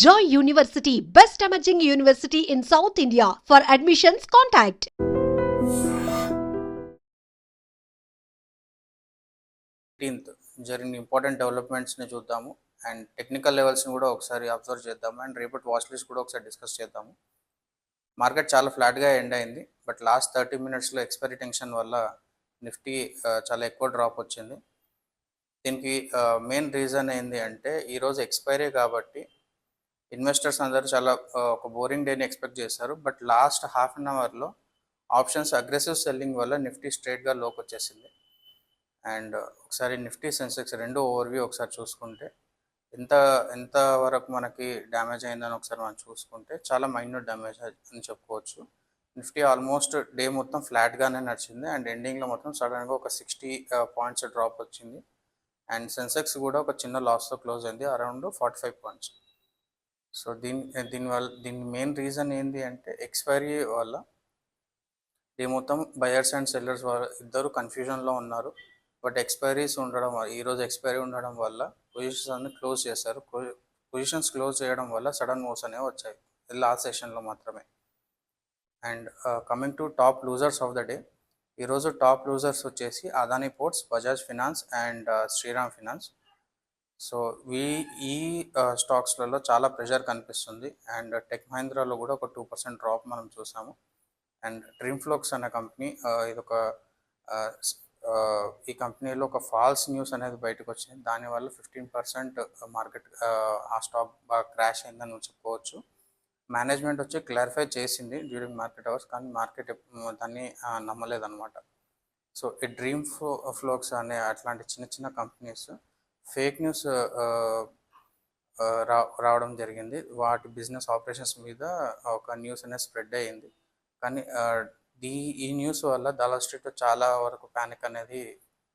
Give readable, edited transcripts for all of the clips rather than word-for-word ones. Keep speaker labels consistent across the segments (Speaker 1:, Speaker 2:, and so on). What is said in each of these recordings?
Speaker 1: Joy University, best emerging university in South India. For admissions, contact.
Speaker 2: జరిగిన important డెవలప్మెంట్స్ని చూద్దాము and technical లెవెల్స్ని కూడా ఒకసారి అబ్జర్వ్ చేద్దాము అండ్ రేపటి వాచ్ లిస్ట్ కూడా ఒకసారి డిస్కస్ చేద్దాము. మార్కెట్ చాలా ఫ్లాట్గా ఎండ్ అయింది, బట్ లాస్ట్ 30 మినిట్స్లో ఎక్స్పైరీ టెన్షన్ వల్ల నిఫ్టీ చాలా ఎక్కువ డ్రాప్ వచ్చింది. దీనికి మెయిన్ రీజన్ ఏంటి అంటే ఈరోజు ఎక్స్పైరీ కాబట్టి ఇన్వెస్టర్స్ అందరూ చాలా ఒక బోరింగ్ డేని ఎక్స్పెక్ట్ చేశారు. బట్ లాస్ట్ హాఫ్ అన్ అవర్లో ఆప్షన్స్ అగ్రెసివ్ సెల్లింగ్ వల్ల నిఫ్టీ స్ట్రైట్గా లోకి వచ్చేసింది. అండ్ ఒకసారి నిఫ్టీ సెన్సెక్స్ రెండు ఓవర్వ్యూ ఒకసారి చూసుకుంటే ఎంత ఎంత వరకు మనకి డ్యామేజ్ అయిందని ఒకసారి మనం చూసుకుంటే చాలా మైన్యూట్ డ్యామేజ్ అని చెప్పుకోవచ్చు. నిఫ్టీ ఆల్మోస్ట్ డే మొత్తం ఫ్లాట్గానే నడిచింది అండ్ ఎండింగ్లో మొత్తం సడన్గా ఒక 60 పాయింట్స్ డ్రాప్ వచ్చింది. అండ్ సెన్సెక్స్ కూడా ఒక చిన్న లాస్తో క్లోజ్ అయింది, అరౌండ్ 45 పాయింట్స్. సో దీని మెయిన్ రీజన్ ఏంటి అంటే ఎక్స్పైరీ వల్ల డే మొత్తం బయర్స్ అండ్ సెల్లర్స్ ఇద్దరు కన్ఫ్యూజన్లో ఉన్నారు. బట్ ఎక్స్పైరీస్ ఉండడం ఈరోజు ఎక్స్పైరీ ఉండడం వల్ల పొజిషన్స్ అన్ని క్లోజ్ చేశారు. పొజిషన్స్ క్లోజ్ చేయడం వల్ల సడన్ మూవ్స్ అనేవి వచ్చాయి లాస్ట్ సెషన్లో మాత్రమే. And coming to top losers of the day, ఈరోజు టాప్ లూజర్స్ వచ్చేసి Adani ports, Bajaj finance and Shriram finance. So ఈ స్టాక్స్లలో చాలా ప్రెషర్ కనిపిస్తుంది అండ్ టెక్ మహీంద్రాలో కూడా ఒక 2% డ్రాప్ మనం చూసాము. అండ్ డ్రీమ్ఫ్లోక్స్ అనే కంపెనీ ఇదొక ఈ కంపెనీలో ఒక ఫాల్స్ న్యూస్ అనేది బయటకు వచ్చింది, దానివల్ల 15% మార్కెట్ ఆ స్టాక్ బాగా క్రాష్ అయిందని చెప్పుకోవచ్చు. మేనేజ్మెంట్ వచ్చి క్లారిఫై చేసింది డ్యూరింగ్ మార్కెట్ అవర్స్, కానీ మార్కెట్ దాన్ని నమ్మలేదన్నమాట. సో ఈ డ్రీమ్ఫ్లోక్స్ అనే అట్లాంటి చిన్న చిన్న కంపెనీస్ ఫేక్ న్యూస్ రావడం జరిగింది. వాటి బిజినెస్ ఆపరేషన్స్ మీద ఒక న్యూస్ అనేది స్ప్రెడ్ అయ్యింది. కానీ ఈ న్యూస్ వల్ల దళాల్ స్ట్రీట్లో చాలా వరకు ప్యానిక్ అనేది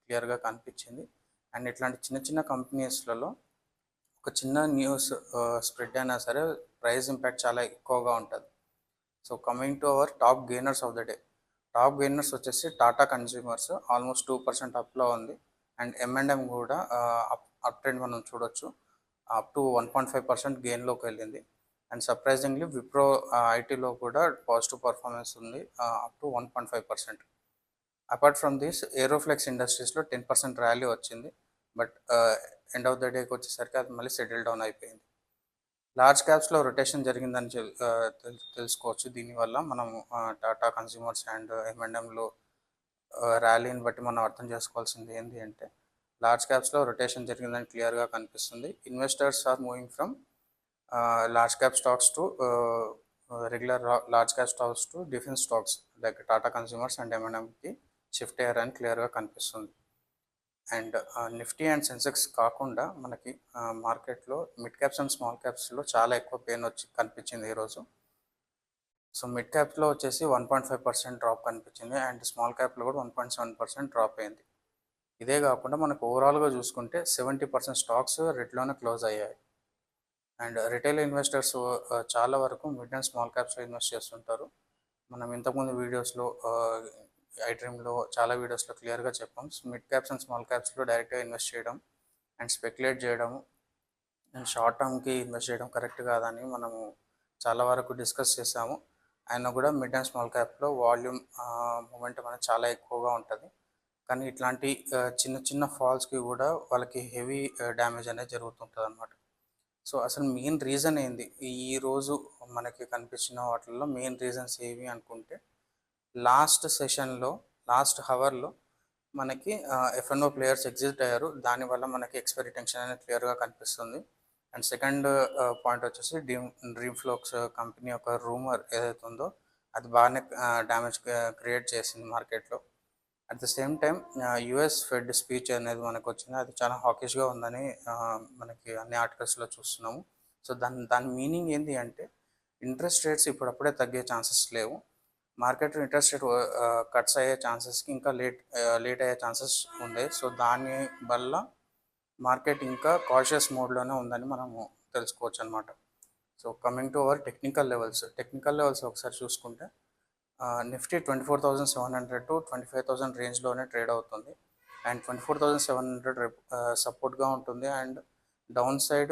Speaker 2: క్లియర్గా కనిపించింది. అండ్ ఇట్లాంటి చిన్న చిన్న కంపెనీస్లలో ఒక చిన్న న్యూస్ స్ప్రెడ్ అయినా సరే ప్రైస్ ఇంపాక్ట్ చాలా ఎక్కువగా ఉంటుంది. So coming to our top gainers of the day, top gainers వచ్చేసి టాటా కన్స్యూమర్స్ ఆల్మోస్ట్ 2% అప్లో ఉంది. అండ్ M&M కూడా అప్ ట్రెండ్ మనం చూడొచ్చు, అప్ టు 1.5% గెయిన్లోకి వెళ్ళింది. అండ్ సర్ప్రైజింగ్లీ విప్రో ఐటీలో కూడా పాజిటివ్ పర్ఫార్మెన్స్ ఉంది, up to 1.5%. Apart from this Aeroflex ఇండస్ట్రీస్లో 10% ర్యాలీ వచ్చింది, బట్ ఎండ్ ఆఫ్ ద డేకి వచ్చేసరికి అది మళ్ళీ సెటిల్ డౌన్ అయిపోయింది. లార్జ్ క్యాప్స్లో రొటేషన్ జరిగిందని తెలుసుకోవచ్చు. దీనివల్ల మనం టాటా కన్స్యూమర్స్ అండ్ M&Mలో ర్యాలీని బట్టి మనం అర్థం చేసుకోవాల్సింది ఏంటి అంటే లార్జ్ క్యాప్స్లో రొటేషన్ జరిగిందని క్లియర్గా కనిపిస్తుంది. Investors are moving from large cap stocks to regular large cap stocks to defense stocks like Tata Consumers and M&Mకి షిఫ్ట్ అయ్యారని క్లియర్గా కనిపిస్తుంది. అండ్ నిఫ్టీ అండ్ సెన్సెక్స్ కాకుండా మనకి మార్కెట్లో మిడ్ క్యాప్స్ అండ్ స్మాల్ క్యాప్స్లో చాలా ఎక్కువ పెయిన్ కనిపించింది ఈరోజు. సో మిడ్ క్యాప్లో వచ్చేసి 1.5% డ్రాప్ కనిపించింది అండ్ స్మాల్ క్యాప్లో కూడా 1.7% డ్రాప్ అయింది. ఇదే కాకుండా మనకు ఓవరాల్గా చూసుకుంటే 70% స్టాక్స్ రెడ్లోనే క్లోజ్ అయ్యాయి. అండ్ రిటైల్ ఇన్వెస్టర్స్ చాలా వరకు మిడ్ అండ్ స్మాల్ క్యాప్స్లో ఇన్వెస్ట్ చేస్తుంటారు. మనం ఇంతకుముందు వీడియోస్లో ఐడ్రీమ్లో చాలా వీడియోస్లో క్లియర్గా చెప్పాం. మిడ్ క్యాప్స్ అండ్ స్మాల్ క్యాప్స్లో డైరెక్ట్గా ఇన్వెస్ట్ చేయడం అండ్ స్పెక్యులేట్ చేయడం అండ్ షార్ట్ టర్మ్కి ఇన్వెస్ట్ చేయడం కరెక్ట్ కాదని మనము చాలా వరకు డిస్కస్ చేసాము. అయినా కూడా మిడ్ అండ్ స్మాల్ క్యాప్లో వాల్యూమ్ మూమెంటం అనేది చాలా ఎక్కువగా ఉంటుంది, కానీ ఇట్లాంటి చిన్న చిన్న ఫాల్స్కి కూడా వాళ్ళకి హెవీ డ్యామేజ్ అనేది జరుగుతుంటుంది అన్నమాట. సో అసలు మెయిన్ రీజన్ ఏంది ఈరోజు మనకి కనిపించిన వాటిల్లో మెయిన్ రీజన్స్ ఏవి అనుకుంటే లాస్ట్ సెషన్లో లాస్ట్ హవర్లో మనకి F&O ప్లేయర్స్ ఎగ్జిట్ అయ్యారు, దానివల్ల మనకి ఎక్స్పైరీ టెన్షన్ అనేది క్లియర్గా కనిపిస్తుంది. అండ్ సెకండ్ పాయింట్ వచ్చేసి డ్రీమ్ఫ్లోక్స్ కంపెనీ యొక్క రూమర్ ఏదైతే ఉందో అది బాగానే డ్యామేజ్ క్రియేట్ చేసింది మార్కెట్లో. At the same time US fed speech అనేది మనకు వచ్చింది, అది చాలా హాకిష్గా ఉందని మనకి అన్ని ఆర్టికల్స్లో చూస్తున్నాము. సో దాని మీనింగ్ ఏంటి అంటే ఇంట్రెస్ట్ రేట్స్ ఇప్పుడప్పుడే తగ్గే ఛాన్సెస్ లేవు. మార్కెట్ ఇంట్రెస్ట్ రేట్ కట్స్ అయ్యే ఛాన్సెస్కి ఇంకా లేట్ అయ్యే ఛాన్సెస్ ఉంది. సో దాని వల్ల మార్కెట్ ఇంకా కాషియస్ మోడ్లోనే ఉందని మనము తెలుసుకోవచ్చు అనమాట. So coming to hour technical levels ఒకసారి చూసుకుంటే నిఫ్టీ 24,700 టు 25,000 రేంజ్లోనే ట్రేడ్ అవుతుంది. అండ్ 24,700 సపోర్ట్గా ఉంటుంది. అండ్ డౌన్ సైడ్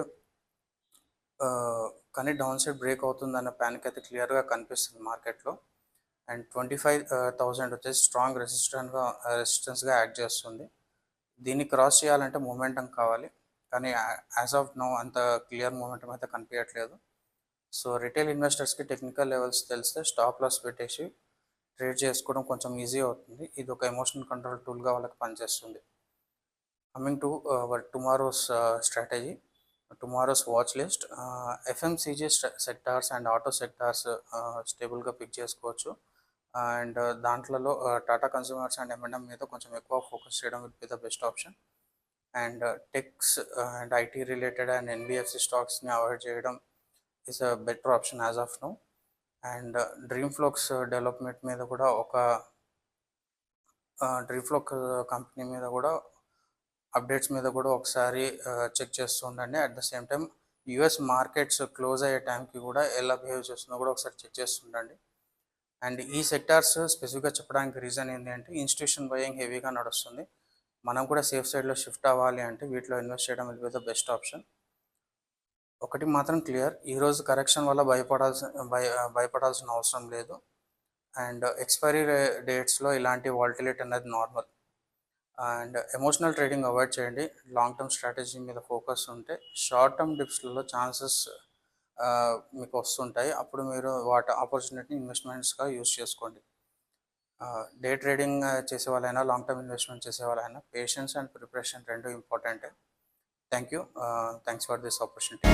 Speaker 2: కానీ డౌన్ సైడ్ బ్రేక్ అవుతుందన్న ప్యానిక్ అయితే క్లియర్గా కనిపిస్తుంది మార్కెట్లో. అండ్ 25,000 వచ్చేసి స్ట్రాంగ్ రెసిస్టెన్స్గా యాక్ట్ చేస్తుంది. దీన్ని క్రాస్ చేయాలంటే మూమెంటం కావాలి, కానీ యాజ్ ఆఫ్ నో అంత క్లియర్ మూమెంటం అయితే కనిపించట్లేదు. సో రిటైల్ ఇన్వెస్టర్స్కి టెక్నికల్ లెవెల్స్ తెలిస్తే స్టాప్ లాస్ పెట్టేసి ట్రేడ్ చేసుకోవడం కొంచెం ఈజీ అవుతుంది. ఇది ఒక ఎమోషనల్ కంట్రోల్ టూల్గా వాళ్ళకి పనిచేస్తుంది. Coming to our tomorrow's strategy, tomorrow's watch list. FMCG sectors and auto sectors స్టేబుల్గా పిక్ చేసుకోవచ్చు. అండ్ దాంట్లలో టాటా కన్స్యూమర్స్ అండ్ M&M మీద కొంచెం ఎక్కువ ఫోకస్ చేయడం will be the best option. And techs and IT related and NBFC స్టాక్స్ని avoid చేయడం is a better option as of now. And DreamFolks development మీద కూడా డ్రీమ్ ఫ్లోక్ కంపెనీ మీద కూడా అప్డేట్స్ మీద కూడా ఒకసారి చెక్ చేస్తూ ఉండండి. At the same time US markets close అయ్యే టైంకి కూడా ఎలా బిహేవ్ చేస్తుందో కూడా ఒకసారి చెక్ చేస్తుండండి. అండ్ ఈ సెక్టార్స్ స్పెసిఫిక్గా చెప్పడానికి రీజన్ ఏంటి అంటే ఇన్స్టిట్యూషన్ బయింగ్ హెవీగా నడుస్తుంది. మనం కూడా సేఫ్ సైడ్లో షిఫ్ట్ అవ్వాలి అంటే వీటిలో ఇన్వెస్ట్ చేయడం will be the best option. ఒకటి మాత్రం క్లియర్, ఈరోజు కరెక్షన్ వల్ల భయపడాల్సిన అవసరం లేదు. అండ్ ఎక్స్పైరీ డేట్స్లో ఇలాంటి వాల్టిలిటీ అనేది normal. And emotional trading avoid చేయండి. లాంగ్ టర్మ్ స్ట్రాటజీ మీద ఫోకస్ ఉంటే షార్ట్ టర్మ్ డిప్స్లలో ఛాన్సెస్ మీకు వస్తుంటాయి. అప్పుడు మీరు వాటి ఆపర్చునిటీని ఇన్వెస్ట్మెంట్స్గా యూస్ చేసుకోండి. డే ట్రేడింగ్ చేసే వాళ్ళైనా లాంగ్ టర్మ్ ఇన్వెస్ట్మెంట్ చేసే వాళ్ళైనా పేషెన్స్ అండ్ ప్రిపరేషన్ రెండు ఇంపార్టెంటే. Thank you. Thanks for this opportunity.